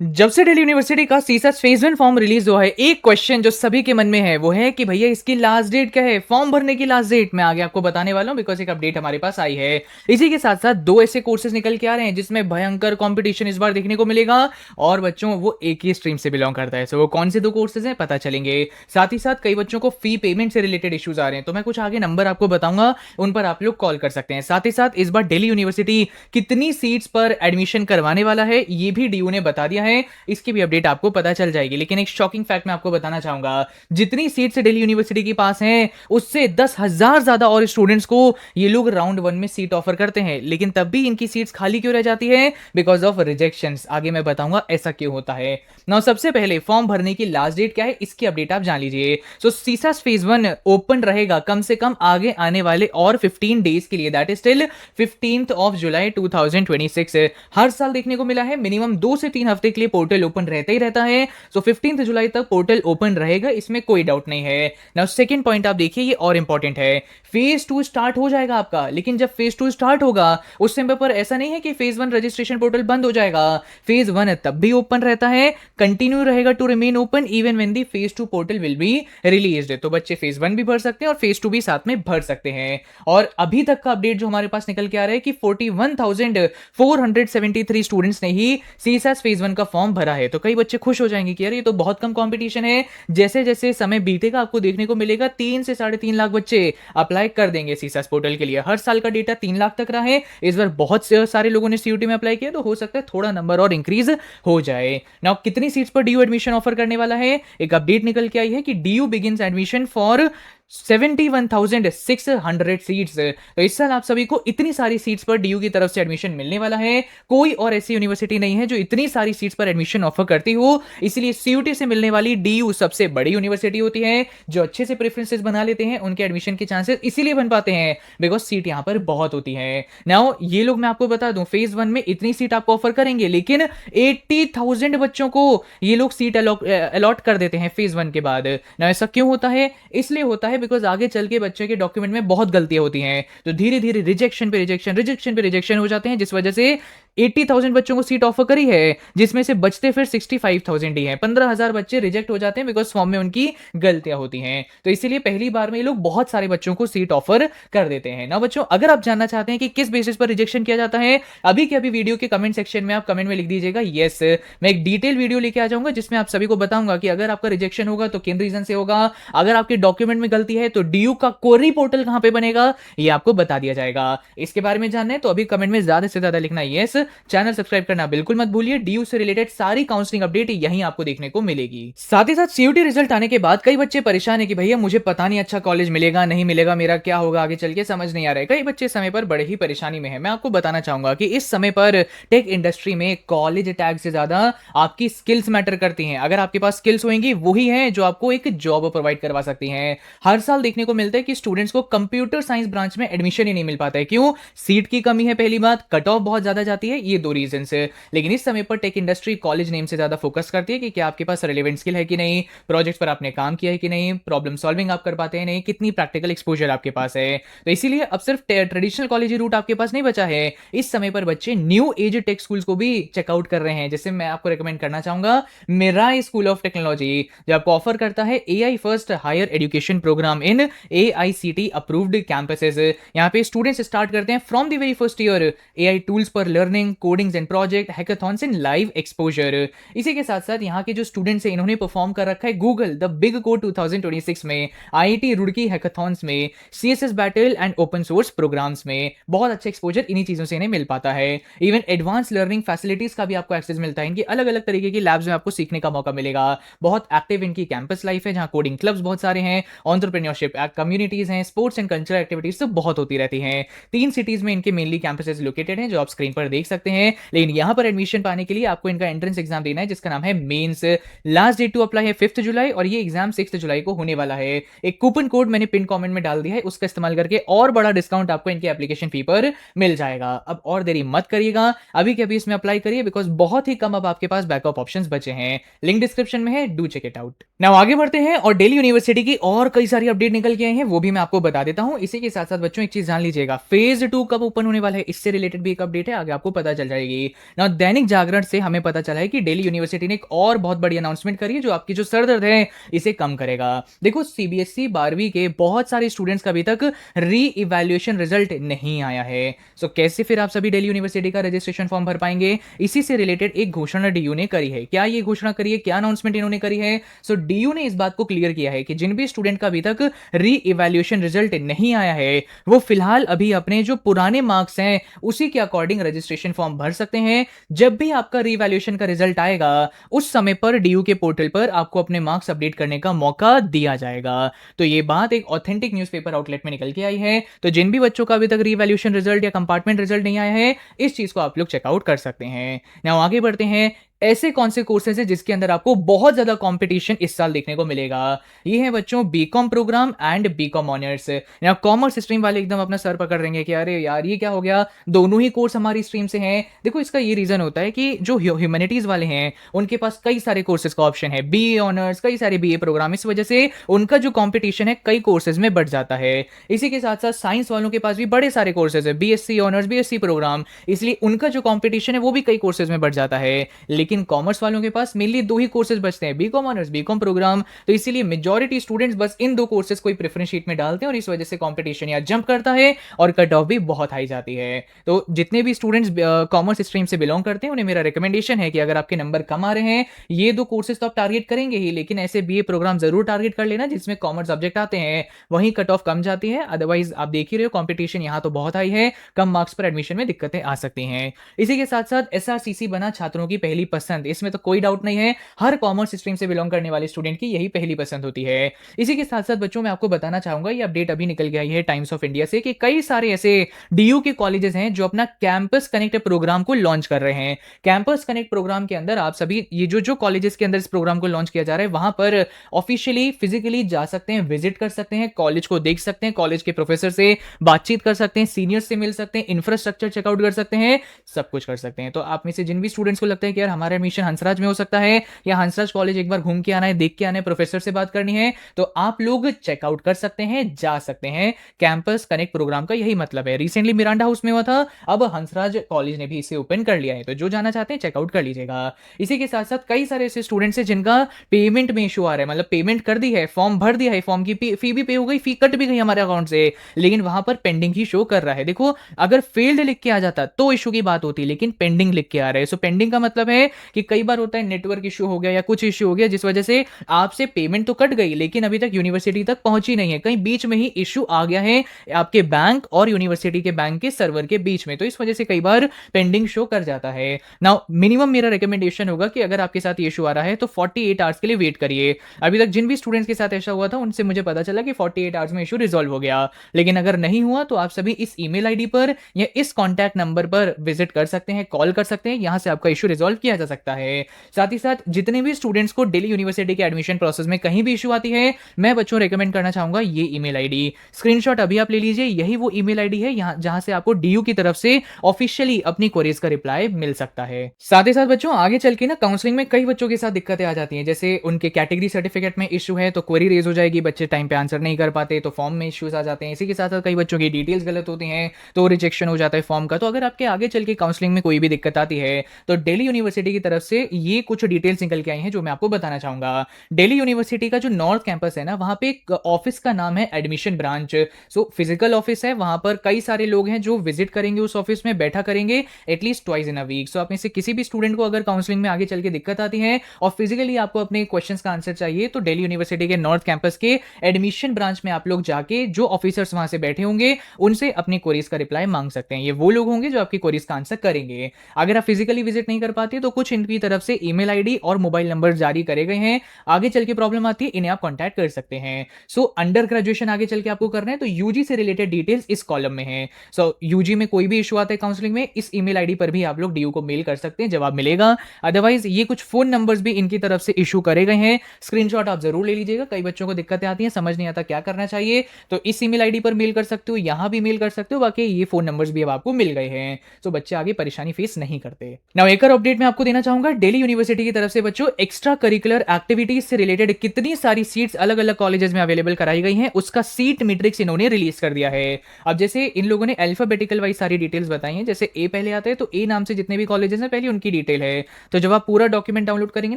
जब से दिल्ली यूनिवर्सिटी का सीसस फेज वन फॉर्म रिलीज हुआ है, एक क्वेश्चन जो सभी के मन में है वो है कि भैया इसकी लास्ट डेट क्या है। फॉर्म भरने की लास्ट डेट मैं आगे आपको बताने वाला हूं, बिकॉज एक अपडेट हमारे पास आई है। इसी के साथ साथ दो ऐसे कोर्सेज निकल के आ रहे हैं जिसमें भयंकर कंपटीशन इस बार देखने को मिलेगा, और बच्चों वो एक ही स्ट्रीम से बिलोंग करता है। सो वो कौन से दो कोर्सेज हैं पता चलेंगे। साथ ही साथ कई बच्चों को फी पेमेंट से रिलेटेड इश्यूज आ रहे हैं, तो मैं कुछ आगे नंबर आपको बताऊंगा, उन पर आप लोग कॉल कर सकते हैं। साथ ही साथ इस बार दिल्ली यूनिवर्सिटी कितनी सीट्स पर एडमिशन करवाने वाला है ये भी डीयू ने बता दिया है, इसकी भी अपडेट आपको पता चल जाएगी। लेकिन एक शॉकिंग फैक्ट मैं आपको बताना चाहूंगा, जितनी सीट्स दिल्ली यूनिवर्सिटी के पास हैं उससे 10,000 ज्यादा और स्टूडेंट्स को ये लोग राउंड वन में सीट ऑफर करते हैं, लेकिन तब भी इनकी सीट्स खाली क्यों रह जाती है? Because of rejections. आगे मैं बताऊंगा ऐसा क्यों होता है। नाउ सबसे पहले फॉर्म भरने की लास्ट डेट क्या है इसकी अपडेट आप जान लीजिए। सो सीसास फेज वन ओपन रहेगा कम से कम आगे आने वाले और 15 डेज के लिए, that is till 15th of July 2026। हर साल देखने को मिला है मिनिमम 2 से 3 हफ्ते के लिए पोर्टल ओपन रहता ही रहता है। सो 15 जुलाई तक पोर्टल ओपन रहेगा, इसमें कोई डाउट नहीं है। नाउ सेकंड पॉइंट आप देखिए, ये और इंपॉर्टेंट है। फेज टू स्टार्ट हो जाएगा आपका, लेकिन जब फेज टू स्टार्ट होगा उस समय पर ऐसा नहीं है कि फेज वन रजिस्ट्रेशन पोर्टल बंद हो जाएगा। फेज वन तब भी ओपन रहता है, कंटिन्यू रहेगा to remain open even when the phase two portal will be released. तो बच्चे फेज वन भी भर सकते हैं और फेज टू भी साथ में भर सकते हैं। और अभी तक का अपडेट जो हमारे पास निकल के आ रहा है कि 41,473 स्टूडेंट्स ने ही सीएसएस फेज वन का फॉर्म भरा है। तो कई बच्चे खुश हो जाएंगे कि यार ये तो बहुत कम कंपटीशन है। जैसे जैसे समय बीतेगा आपको देखने को मिलेगा 3 से 3.5 लाख बच्चे अप्लाई कर देंगे सीएसएस पोर्टल के लिए। हर साल का डेटा 3 लाख तक रहा है, इस बार बहुत सारे लोगों ने सीयूटी में अप्लाई किया, तो हो सकता है थोड़ा नंबर और इंक्रीज हो जाए। नाउ कितनी सीट्स पर डीयू एडमिशन ऑफर करने वाला है, एक अपडेट निकल के आई है कि DU begins admission for 71,600 seats. तो इस साल आप सभी को इतनी सारी सीट्स पर डीयू की तरफ से एडमिशन मिलने वाला है। कोई और ऐसी यूनिवर्सिटी नहीं है जो इतनी सारी सीट्स पर एडमिशन ऑफर करती हो, इसलिए सीयूटी से मिलने वाली डीयू सबसे बड़ी यूनिवर्सिटी होती है। जो अच्छे से प्रेफरेंसेस बना लेते हैं उनके एडमिशन के चांसेस इसीलिए बन पाते हैं बिकॉज सीट यहां पर बहुत होती है। नाउ ये लोग मैं आपको बता दूं फेज वन में इतनी सीट आपको ऑफर करेंगे, लेकिन 80,000 बच्चों को ये लोग सीट अलॉट कर देते हैं फेज वन के बाद। ना ऐसा क्यों होता है? इसलिए होता है बिकॉज आगे चल के बच्चे के डॉक्यूमेंट में बहुत गलतियां होती हैं, तो धीरे धीरे रिजेक्शन पे रिजेक्शन हो जाते हैं, जिस वजह से 80,000 बच्चों को सीट ऑफर करी है, जिसमें से बचते फिर 65,000 ही हैं। 15,000 बच्चे रिजेक्ट हो जाते हैं बिकॉज फॉर्म में उनकी गलतियां होती हैं। तो इसीलिए पहली बार में ये लोग बहुत सारे बच्चों को सीट ऑफर कर देते हैं ना। बच्चों अगर आप जानना चाहते हैं कि किस बेसिस पर रिजेक्शन किया जाता है, अभी के अभी वीडियो के कमेंट सेक्शन में आप कमेंट में लिख दीजिएगा यस। मैं एक डिटेल वीडियो लेके आ जाऊंगा जिसमें आप सभी को बताऊंगा कि अगर आपका रिजेक्शन होगा तो किन रीजन से होगा, अगर आपके डॉक्यूमेंट में गलती है तो डीयू का कोरी पोर्टल कहां पे बनेगा ये आपको बता दिया जाएगा। इसके बारे में जानना है तो अभी कमेंट में ज्यादा से ज्यादा लिखना यस। चैनल सब्सक्राइब करना बिल्कुल मत भूलिए, डीयू से रिलेटेड सारी काउंसलिंग अपडेट यहीं आपको देखने को मिलेगी। साथ ही साथ सीयूटी रिजल्ट आने के बाद कई बच्चे परेशान है कि भैया मुझे पता नहीं अच्छा कॉलेज मिलेगा नहीं मिलेगा, मेरा क्या होगा आगे चल के समझ नहीं आ रहा है। कई बच्चे समय पर बड़े ही परेशानी में है। मैं आपको बताना चाहूंगा कि इस समय पर टेक इंडस्ट्री में कॉलेज टैग से ज्यादा आपकी स्किल्स मैटर करती हैं। अगर आपके पास स्किल्स होंगी वही हैं जो आपको एक जॉब प्रोवाइड करवा सकती हैं। हर साल देखने को मिलता है कि स्टूडेंट्स को कंप्यूटर साइंस ब्रांच में एडमिशन ही नहीं मिल पाता है। क्यों? सीट की कमी है पहली बात, कट ऑफ बहुत ज्यादा जाती है, ये दो रीजन से। लेकिन इस समय पर टेक इंडस्ट्री कॉलेज नेम से ज्यादा फोकस करती है कि क्या आपके पास रिलेवेंट स्किल है कि नहीं, प्रोजेक्ट पर आपने काम किया है कि नहीं, प्रॉब्लम सॉल्विंग आप कर पाते हैं नहीं, कितनी प्रैक्टिकल एक्सपोजर आपके पास है। तो इसीलिए अब सिर्फ ट्रेडिशनल कॉलेज रूट आपके पास नहीं बचा है। इस समय पर बच्चे न्यू एज टेक स्कूल्स को भी चेकआउट कर रहे हैं, जैसे मैं आपको रिकमेंड करना चाहूंगा मिराई स्कूल ऑफ टेक्नोलॉजी, जो आपको ऑफर करता है AI first higher education program in AICT approved campuses. यहाँ पे स्टूडेंट्स स्टार्ट करते हैं from the very first year AI tools पर learning, codings and project, hackathons in live exposure. इसी के साथ साथ यहाँ के जो स्टूडेंट्स हैं इन्होंने परफॉर्म कर रखा है गूगल द बिग कोड 2026 में, आईआईटी रुड़की हैकाथॉन्स में, CSS battle and open source programs में। बहुत अच्छा एक्सपोजर इन्हीं चीजों से इन्हें मिल पाता है। इवन एडवांस लर्निंग फैसिलिटीज का भी आपको एक्सेस मिलता है। इनकी अलग अलग तरीके की लैब्स में आपको सीखने का मौका मिलेगा। बहुत एक्टिव इनकी कैंपस लाइफ है, जहां कोडिंग क्लब्स बहुत सारे हैं, एंटरप्रेन्योरशिप कम्युनिटीज हैं, स्पोर्ट्स एंड कल्चरल एक्टिविटीज तो बहुत होती रहती हैं। 3 सिटीज में इनके मेनली कैंपसेस लोकेटेड हैं जो आप स्क्रीन पर देख सकते हैं। लेकिन यहां पर एडमिशन पाने के लिए आपको इनका एंट्रेंस एग्जाम देना है जिसका नाम है Mains. Last date to apply है 5 जुलाई और ये एग्जाम 6 जुलाई को होने वाला है। एक कूपन कोड मैंने पिन कमेंट में डाल दिया है, उसका इस्तेमाल करके और बड़ा डिस्काउंट आपको इनके एप्लीकेशन फी पर मिल जाएगा। अब और देरी मत करिएगा, अभी के अभी इसमें अप्लाई करिए बिकॉज बहुत ही कम अब आपके पास बैकअप ऑप्शंस बचे हैं। लिंक डिस्क्रिप्शन में है, do check it out. Now आगे बढ़ते हैं और दिल्ली यूनिवर्सिटी की और कई सारी अपडेट निकल के आई हैं, वो भी मैं आपको बता देता हूं। इसी के साथ साथ बच्चों एक चीज जान लीजिएगा, फेज 2 कब ओपन होने वाला है, इससे रिलेटेड भी एक अपडेट है, आगे आपको पता चल जाएगी ना। दैनिक जागरण से हमें पता चला है कि दिल्ली यूनिवर्सिटी ने एक और बहुत बड़ी अनाउंसमेंट करी है जो आपकी जो सर दर्द है इसे कम करेगा। देखो सीबीएसई 12वीं के बहुत सारे स्टूडेंट्स का अभी तक री इवैल्यूएशन रिजल्ट नहीं आया है। सो कैसे फिर आप सभी दिल्ली यूनिवर्सिटी का रजिस्ट्रेशन फॉर्म भर पाएंगे? इसी से रिलेटेड एक घोषणा डीयू ने करी है। क्या ये घोषणा करी है, क्या अनाउंसमेंट इन्होंने करी है? सो डीयू ने इस बात को क्लियर किया है कि जिन भी स्टूडेंट का अभी तक री इवैल्यूएशन रिजल्ट नहीं आया है वो फिलहाल अभी अपने जो पुराने मार्क्स हैं उसी के अकॉर्डिंग रजिस्ट्रेशन फॉर्म भर सकते हैं। जब भी आपका रीवैल्यूएशन का रिजल्ट आएगा उस समय पर डीयू के पोर्टल पर आपको अपने मार्क्स अपडेट करने का मौका दिया जाएगा। तो ये बात एक ऑथेंटिक न्यूज़पेपर आउटलेट में निकल के आई है। तो जिन भी बच्चों का अभी तक रीवैल्यूएशन रिजल्ट या कंपार्टमेंट रिजल्ट नहीं आया है इस चीज को आप लोग चेकआउट कर सकते हैं। नाउ आगे बढ़ते हैं। ऐसे कौन से कोर्सेज हैं जिसके अंदर आपको बहुत ज्यादा कंपटीशन इस साल देखने को मिलेगा? ये है बच्चों BCom program and BCom honours. या कॉमर्स स्ट्रीम वाले एकदम अपना सर पकड़ लेंगे कि अरे यार ये क्या हो गया, दोनों ही कोर्स हमारी स्ट्रीम से हैं। देखो इसका ये रीजन होता है कि जो ह्यूमैनिटीज वाले हैं उनके पास कई सारे कोर्सेज का ऑप्शन है, बीए ऑनर्स, कई सारे बीए प्रोग्राम, इस वजह से उनका जो कॉम्पिटिशन है कई कोर्सेज में बढ़ जाता है। इसी के साथ साथ साइंस वालों के पास भी बड़े सारे कोर्सेज है, बीएससी ऑनर्स, बीएससी प्रोग्राम, इसलिए उनका जो कॉम्पिटिशन है वो भी कई कोर्सेज में बढ़ जाता है। लेकिन कॉमर्स वालों के पास मेनली दो ही कोर्सेज बचते हैं, बीकॉम ऑनर्स, बीकॉम प्रोग्राम। तो इसीलिए मेजॉरिटी स्टूडेंट्स बस इन दो कोर्सेज को प्रेफरेंस शीट में डालते हैं और इस वजह से कॉम्पिटिशन यहाँ जंप करता है और कट ऑफ भी बहुत हाई जाती है। तो जितने भी स्टूडेंट्स कॉमर्स स्ट्रीम से बिलोंग करते हैं उन्हें मेरा रिकमेंडेशन है कि अगर आपके नंबर कम आ रहे हैं ये दो कोर्सेज तो आप टारगेट करेंगे ही, लेकिन ऐसे बीए प्रोग्राम जरूर टारगेट कर लेना जिसमें कॉमर्स सब्जेक्ट आते हैं, वहीं कट ऑफ कम जाती है। अदरवाइज आप देख ही रहे हो कॉम्पिटिशन यहाँ तो बहुत हाई है, कम मार्क्स पर एडमिशन में दिक्कतें आ सकती हैं। इसी के साथ साथ एसआरसीसी बना छात्रों की पहली पसंद, इसमें तो कोई डाउट नहीं है, हर कॉमर्स स्ट्रीम से बिलोंग करने वाले स्टूडेंट की यही पहली पसंद होती है। इसी के साथ साथ बच्चों मैं आपको बताना चाहूंगा, ये अपडेट अभी निकल गई है टाइम्स ऑफ इंडिया से कि कई सारे ऐसे डीयू के कॉलेजेस हैं जो अपना कैंपस कनेक्ट प्रोग्राम को लॉन्च कर रहे हैं। कैंपस कनेक्ट प्रोग्राम के अंदर आप सभी ये जो कॉलेजेस के अंदर इस प्रोग्राम को लॉन्च किया जा रहा है वहां पर ऑफिशियली फिजिकली जा सकते हैं, विजिट कर सकते हैं, कॉलेज को देख सकते हैं, कॉलेज के प्रोफेसर से बातचीत कर सकते हैं, सीनियर से मिल सकते हैं, इंफ्रास्ट्रक्चर चेकआउट कर सकते हैं, सब कुछ कर सकते हैं। तो आप में से जिन भी स्टूडेंट्स को लगता है कि यार हमारा एडमिशन हंसराज में हो सकता है या हंसराज कॉलेज एक बार घूम के आना है, देख के आना है, प्रोफेसर से बात करनी है, तो आप लोग चेकआउट कर सकते हैं, जा सकते हैं। कैंपस कनेक्ट प्रोग्राम का यही मतलब है। रिसेंटली मिरांडा हाउस में हुआ था, अब हंसराज कॉलेज ने भी इसे ओपन कर लिया है, तो जो जाना चाहते हैं चेकआउट कर लीजिएगा। इसी के साथ साथ कई सारे ऐसे स्टूडेंट्स हैं जिनका पेमेंट में इशू आ रहा है, मतलब पेमेंट कर दी है, फॉर्म भर दिया है, फॉर्म की फी भी पे हो गई, फी कट भी गई हमारे अकाउंट से, लेकिन वहां पर पेंडिंग ही शो कर रहा है। देखो अगर फेल्ड लिख के आ जाता तो इशू की बात होती, लेकिन पेंडिंग लिख के आ रहा है। सो पेंडिंग का मतलब है कि कई बार होता है नेटवर्क इशू हो गया या कुछ इशू हो गया जिस वजह से आपसे पेमेंट तो कट गई लेकिन अभी तक यूनिवर्सिटी तक पहुंची नहीं है, कहीं बीच में ही इशू आ गया है आपके बैंक और यूनिवर्सिटी के बैंक के सर्वर के बीच में, तो इस वजह से कई बार पेंडिंग शो कर जाता है। नाउ मिनिमम मेरा रिकमेंडेशन होगा कि अगर आपके साथ ये इशू आ रहा है तो 48 आवर्स के लिए वेट करिए। अभी तक जिन भी स्टूडेंट्स के साथ ऐसा हुआ था उनसे मुझे पता चला कि 48 आवर्स में इशू रिजॉल्व हो गया, लेकिन अगर नहीं हुआ तो आप सभी इस ईमेल आईडी पर या इस कॉन्टैक्ट नंबर पर विजिट कर सकते हैं, कॉल कर सकते हैं, यहां से आपका इशू रिजॉल्व किया जा सकता है। साथ ही साथ जितने भी स्टूडेंट्स को दिल्ली यूनिवर्सिटी के एडमिशन प्रोसेस में कहीं भी इशू आती है मैं बच्चों रेकमेंड करना चाहूंगा ये ईमेल आईडी स्क्रीनशॉट अभी आप ले लीजिए, यही वो ईमेल आईडी है जहां से आपको डीयू की तरफ से ऑफिशियली अपनी क्वेरीज का रिप्लाई मिल सकता है। साथ ही साथ बच्चों आगे चल के ना काउंसलिंग में कई बच्चों के साथ दिक्कतें आ जाती हैं, जैसे उनके कैटेगरी सर्टिफिकेट में इशू है तो क्वेरी रेज हो जाएगी, बच्चे टाइम पे आंसर नहीं कर पाते तो फॉर्म में इश्यूज आ जाते हैं। इसी के साथ साथ कई बच्चों की डिटेल्स गलत होती हैं तो रिजेक्शन हो जाता है फॉर्म का। तो अगर आपके आगे चल के काउंसलिंग में कोई भी दिक्कत आती है तो दिल्ली यूनिवर्सिटी की तरफ से ये कुछ डिटेल्स निकल के आई हैं जो मैं आपको बताना चाहूंगा। दिल्ली यूनिवर्सिटी का जो नॉर्थ कैंपस है ना वहां पे एक ऑफिस का नाम है admission branch. So physical office है, वहां पर कई सारे लोग हैं जो विजिट करेंगे उस ऑफिस में, बैठा करेंगे at least twice in a week. So आप में से किसी भी स्टूडेंट को अगर काउंसलिंग में आगे चल के दिक्कत आती है और फिजिकली आपको अपने क्वेश्चंस का आंसर चाहिए तो दिल्ली यूनिवर्सिटी के नॉर्थ कैंपस के एडमिशन ब्रांच में आप लोग जाके जो ऑफिसर्स वहां से बैठे होंगे उनसे अपनी क्वेरीज का रिप्लाई मांग सकते हैं। ये वो लोग होंगे जो आपकी क्वेरीज का आंसर करेंगे। अगर आप फिजिकली विजिट नहीं कर पाते तो कुछ इनकी तरफ से ईमेल आईडी और मोबाइल नंबर जारी करे गए हैं, आगे चल के प्रॉब्लम आती है इन्हें आप कांटेक्ट कर सकते हैं। सो अंडर ग्रेजुएशन आगे चल के आपको करना है तो यूजी से रिलेटेड डिटेल्स इस कॉलम में है। सो यूजी में कोई भी इशू आता है काउंसलिंग में इस ईमेल आईडी पर भी आप लोग डीयू को मेल कर सकते हैं, जवाब मिलेगा। अदरवाइज ये कुछ फोन नंबर्स भी इनकी तरफ से इशू करे गए हैं, स्क्रीनशॉट आप जरूर ले लीजिएगा। कई बच्चों को दिक्कतें आती हैं, समझ नहीं आता क्या करना चाहिए, तो इस ईमेल आईडी पर मेल कर सकते हो, यहां भी मेल कर सकते हो, बाकी ये फोन नंबर्स भी अब आपको मिल गए हैं। तो बच्चे आगे परेशानी फेस नहीं करते। नाउ एक और अपडेट मैं आपको देना चाहूंगा दिल्ली यूनिवर्सिटी की तरफ से बच्चों एक्स्ट्रा करिकुलर एक्टिविटीज से रिलेटेड कितनी सारी सीट्स अलग अलग कॉलेजेस में अवेलेबल कराई गई हैं उसका सीट मैट्रिक्स इन्होंने रिलीज कर दिया है। अब जैसे इन लोगों ने अल्फाबेटिकल वाइज सारी डिटेल्स बताई हैं, जैसे ए पहले आता है तो ए नाम से जितने भी कॉलेजेस हैं पहले उनकी डिटेल है। तो जब आप पूरा डॉक्यूमेंट डाउनलोड करेंगे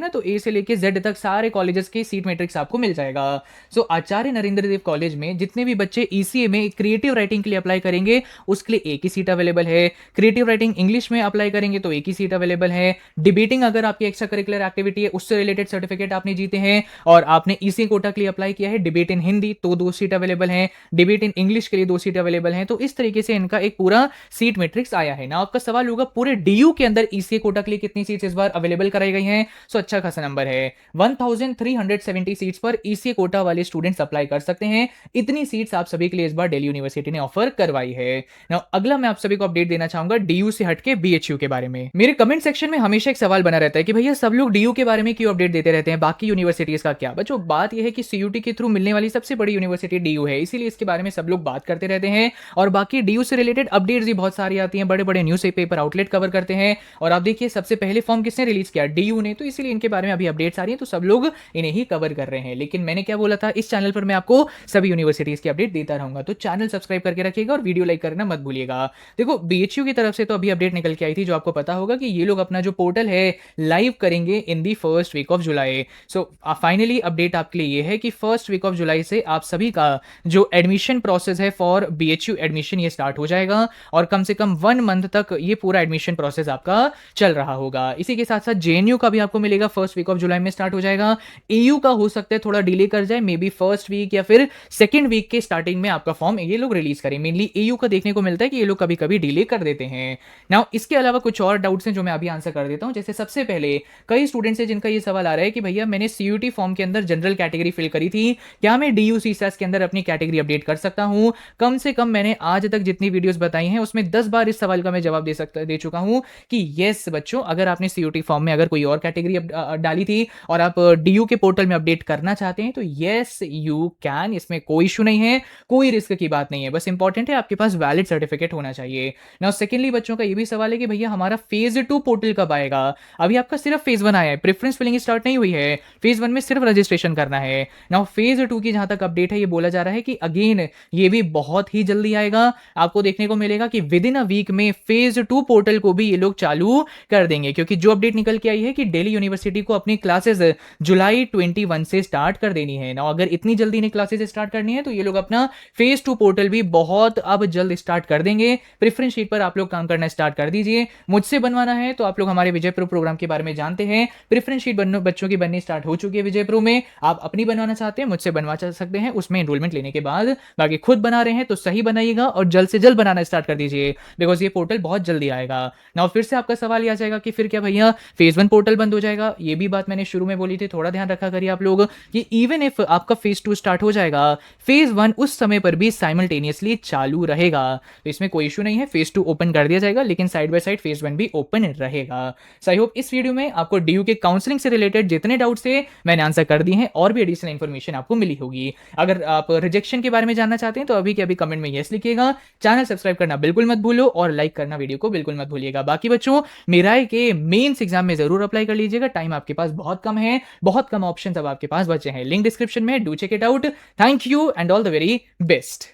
ना तो ए से लेके जेड तक सारे कॉलेजेस के सीट मैट्रिक्स आपको मिल जाएगा। सो आचार्य नरेंद्र देव कॉलेज में जितने भी बच्चे ईसीए में क्रिएटिव राइटिंग के लिए अप्लाई करेंगे उसके लिए एक ही सीट अवेलेबल है। क्रिएटिव राइटिंग इंग्लिश में अप्लाई करेंगे तो एक ही सीट अवेलेबल है। डिबेटिंग अगर आपकी एक्स्ट्रा करिकुलर एक्टिविटी है उससे रिलेटेड सर्टिफिकेट आपने जीते हैं और आपने ईसी कोटा के लिए अप्लाई किया है डिबेट इन हिंदी तो 2 सीट अवेलेबल हैं। डिबेट इन इंग्लिश के लिए 2 सीट अवेलेबल हैं। तो इस तरीके से इनका एक पूरा सीट मैट्रिक्स आया है ना। आपका सवाल होगा पूरे डीयू के अंदर ईसी कोटा के लिए कितनी सीट्स इस बार अवेलेबल कराई गई हैं। सो अच्छा खासा नंबर है 1370 सीट्स पर ईसी कोटा वाले स्टूडेंट्स अप्लाई कर सकते हैं। इतनी सीट्स आप सभी के लिए इस बार दिल्ली यूनिवर्सिटी ने ऑफर करवाई है ना। अगला मैं आप सभी को अपडेट देना चाहूंगा डीयू से हटके बीएचयू के बारे में। मेरे कमेंट सेक्शन में हमेशा एक सवाल बना रहता है कि भैया सब लोग डीयू के बारे में क्यों अपडेट देते रहते हैं, बाकी यूनिवर्सिटीज का क्या। बच्चों बात यह है कि सीयूटी के थ्रू मिलने वाली सबसे बड़ी यूनिवर्सिटी डीयू है, इसीलिए इसके बारे में सब लोग बात करते रहते हैं। और बाकी डीयू से रिलेटेड अपडेट्स भी बहुत सारी आती हैं, बड़े बड़े न्यूज पेपर आउटलेट कवर करते हैं। और आप देखिए सबसे पहले फॉर्म किसने रिलीज किया, डीयू ने, तो इसीलिए इनके बारे में अभी अपडेट्स आ रही है तो सब लोग इन्हें ही कवर कर रहे हैं। लेकिन मैंने क्या बोला था, इस चैनल पर मैं आपको सभी यूनिवर्सिटीज की अपडेट देता रहूंगा, तो चैनल सब्सक्राइब करके रखिएगा और वीडियो लाइक करना मत भूलिएगा। देखो बीएचयू की तरफ से तो अभी अपडेट निकल के आई थी जो आपको पता होगा कि ये लोग अपना जो पोर्टल है लाइव करेंगे in the first week of July. So finally update आपके लिए ये है कि फर्स्ट वीक ऑफ जुलाई से आप सभी का जो एडमिशन प्रोसेस है फॉर बीएचयू एडमिशन ये स्टार्ट हो जाएगा और कम से कम 1 मंथ तक ये पूरा एडमिशन प्रोसेस आपका चल रहा होगा। इसी के साथ साथ जेएनयू का भी आपको मिलेगा, फर्स्ट वीक ऑफ जुलाई में स्टार्ट हो जाएगा। एयू का हो सकता है थोड़ा डिले कर जाए, मे बी फर्स्ट वीक या फिर सेकेंड वीक के स्टार्टिंग में आपका फॉर्म ये लोग रिलीज करें। मेनली एयू का देखने को मिलता है कि ये लोग कभी कभी डिले कर देते हैं। नाउ इसके अलावा कुछ और डाउट्स हैं जो मैं अभी आंसर कर देता हूं। जैसे सबसे पहले कई स्टूडेंट्स हैं जिनका ये सवाल आ रहा है कि भैया मैंने सीयूटी फॉर्म के अंदर जनरल कैटेगरी फिल करी थी, क्या मैं डीयू सीएसएस के अंदर अपनी कैटेगरी अपडेट कर सकता हूं। कम से कम मैंने आज तक जितनी वीडियोस बताई हैं उसमें 10 बार इस सवाल का मैं जवाब दे चुका हूं कि यस बच्चों, अगर आपने सीयूटी फॉर्म में अगर कोई और कैटेगरी डाली थी और आप डीयू के पोर्टल में अपडेट करना चाहते हैं तो यस यू कैन, इसमें कोई इशू नहीं है, कोई रिस्क की बात नहीं है। बस इंपॉर्टेंट है आपके पास वैलिड सर्टिफिकेट होना चाहिए। नाउ सेकेंडली बच्चों का ये भी सवाल है कि भैया हमारा फेज 2 पोर्टल कब आएगा। अभी आपका सिर्फ फेज 1 आया है, प्रेफरेंस फिलिंग स्टार्ट नहीं हुई है, फेज 1 में सिर्फ रजिस्ट्रेशन करना है। नाउ फेज 2 की जहां तक अपडेट है ये बोला जा रहा है कि अगेन ये भी बहुत ही जल्दी आएगा। आपको देखने को मिलेगा कि विद इन अ वीक में फेज 2 पोर्टल को भी ये लोग चालू कर देंगे, क्योंकि जो अपडेट निकल के आई है कि दिल्ली यूनिवर्सिटी को अपनी क्लासेस जुलाई 21 से स्टार्ट कर देनी है ना। अगर इतनी जल्दी इन्हें क्लासेस स्टार्ट करनी है तो ये लोग अपना फेज 2 पोर्टल भी बहुत अब जल्द स्टार्ट कर देंगे। प्रेफरेंस शीट पर आप लोग काम करना स्टार्ट कर दीजिए। मुझसे बनवाना है तो आप लोग हमारे विजय प्रो प्रोग्राम के बारे में जानते हैं, प्रेफरेंस शीट बच्चों की बननी स्टार्ट हो चुकी है विजय प्रो में। आप अपनी बनवाना चाहते हैं मुझसे बनवा सकते हैं, उसमें एनरोलमेंट लेने के बाद। बाकी खुद बना रहे हैं तो सही बनाइएगा और जल्द से जल्द बनाना स्टार्ट कर दीजिए, बिकॉज ये पोर्टल बहुत जल्दी आएगा। नाउ फिर से आपका सवाल आ जाएगा कि फिर क्या भैया फेज 1 पोर्टल बंद हो जाएगा। ये भी बात मैंने शुरू में बोली थी, थोड़ा ध्यान रखा करिए आप लोग कि इवन इफ आपका फेज 2 स्टार्ट हो जाएगा, फेज 1 उस समय पर भी साइमल्टेनियसली चालू रहेगा, तो इसमें कोई इशू नहीं है। फेज 2 ओपन कर दिया जाएगा लेकिन साइड बाय साइड फेज 1 भी ओपन रहेगा। सो आई होप इस वीडियो में आपको डीयू के काउंसलिंग से रिलेटेड जितने डाउट्स थे मैंने आंसर कर दिए हैं और भी एडिशनल इंफॉर्मेशन आपको मिली होगी। अगर आप रिजेक्शन के बारे में जानना चाहते हैं तो अभी के अभी कमेंट में यस लिखिएगा। चैनल सब्सक्राइब करना बिल्कुल मत भूलो और लाइक करना वीडियो को बिल्कुल मत भूलिएगा। बाकी बच्चों मेरा के मेंस एग्जाम में जरूर अप्लाई कर लीजिएगा, टाइम आपके पास बहुत कम है, बहुत कम ऑप्शंस अब आपके पास बचे हैं। लिंक डिस्क्रिप्शन में, do check it out. Thank you and all the very best.